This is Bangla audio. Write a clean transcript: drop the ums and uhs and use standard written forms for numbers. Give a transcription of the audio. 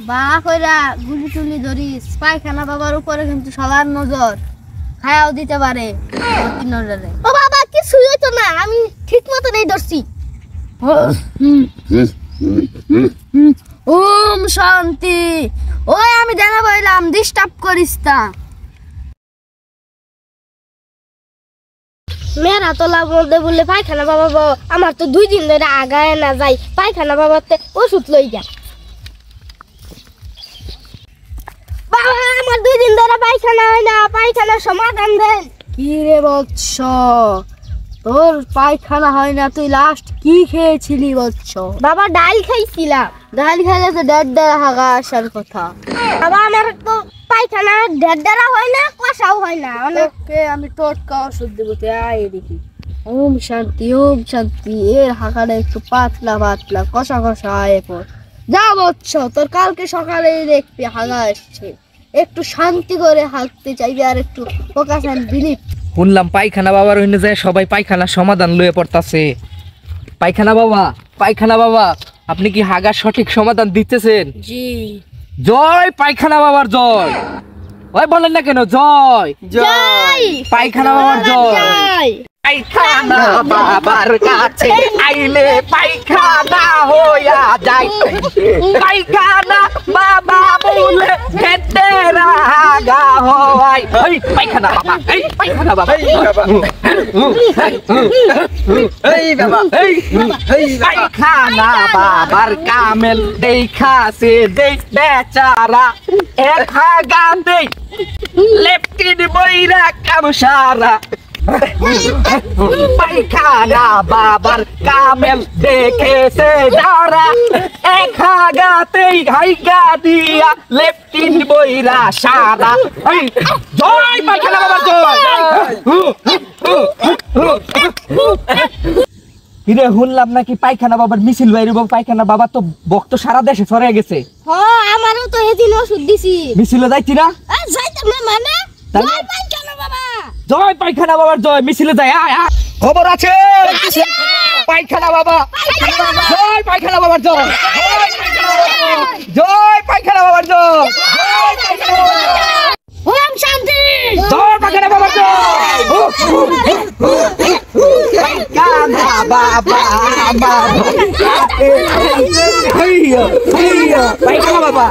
বা কইরা গুলি টুলি ধরিস পায়খানা বাবার উপরে কিন্তু সবার নজর খায়াও দিতে পারে নজরে। ও বাবা কিছুই হইতো না, আমি ঠিক মতো নেই ধরছি। ওম শান্তি। ওই আমি জানা বললাম ডিস্টার্ব করিস না। মেয়েরা তোলা বলতে বললে পায়খানা বাবা আমার তো 2 দিন ধরে আগায় না যাই, পায়খানা বাবাতে ওষুধ লই যা। বাবা আমার 2 দিন ধরে পায়খানা হয় না, পায়খানার সমাধান দেন। কি রে বৎস, তোর পায়খানা হয় না, তুই লাস্ট কি খেয়েছিলি বৎস? বাবা ডাল খাইছিলাম। ডাল খাইলে তো ডেড় হাগা আসার কথা। বাবা আমার তো পায়খানা ডেড় হয় না, কষাও হয় না। অনেককে আমি টোটকা ওষুধ দেবো, তুই আয় দেখি। ওম শান্তি ওম শান্তি। এর হাগাটা একটু পাতলা পাতলা কষা কষা আয় পর। যা বৎস, তোর কালকে সকালেই দেখবি হাগা আসছে। একটু শান্তি করে হাঁকতে চাইবি আর একটু ফোকাস এন্ড বিলিভ। শুনলাম পায়খানা বাবার হইনে যায় সবাই পায়খানার সমাধান লয়ে পড়তাছে। পায়খানা বাবা আপনি কি হাগার সঠিক সমাধান দিতেছেন? জি। জয় পায়খানা বাবার জয়। ওই বলেন না কেন জয় জয় পায়খানা বাবার জয়। জয়। পায়খানা বাবার কাছে আইলে পায়খানা হইয়া যায়। পায়খানা বাবা বলে ভেতরা হাগা হয়। এই পায়খানা বাবা, এই পায়খানা বাবা, এই বাবা, এই বাবা, এই পায়খানা বাবার কামেল দেখাছে দেখ বেচারা। এক হাগা দেই লেফটিন বইরা কাম সারা। পায়খানা বাবার কামেল দেখেছে যারা, এক হাগাতেই হাইগা দিয়া লেফটিন বইরা সারা। জয় পায়খানা বাবার জয়। কিরে শুনলাম নাকি পায়খানা বাবার মিছিল বাইরে, পায়খানা বাবা তো ভক্ত সারা দেশে ছড়িয়ে গেছে। আমারও তো এদিন ওষুধ দিছি। মিছিলে যাইছি না? যাইতাম না মানে। জয় পায়খানা বাবা। জয় পায়খানা বাবার জয়। মিছিলে যায় আয় আয়। খবর আছে পায়খানা বাবা। জয় পায়খানা বাবার জয়। জয় পায়খানা বাবার জয়। ওম শান্তি। জয় পায়খানা বাবার জয়। পায়খানা বাবা আমার পায়খানা বাবা।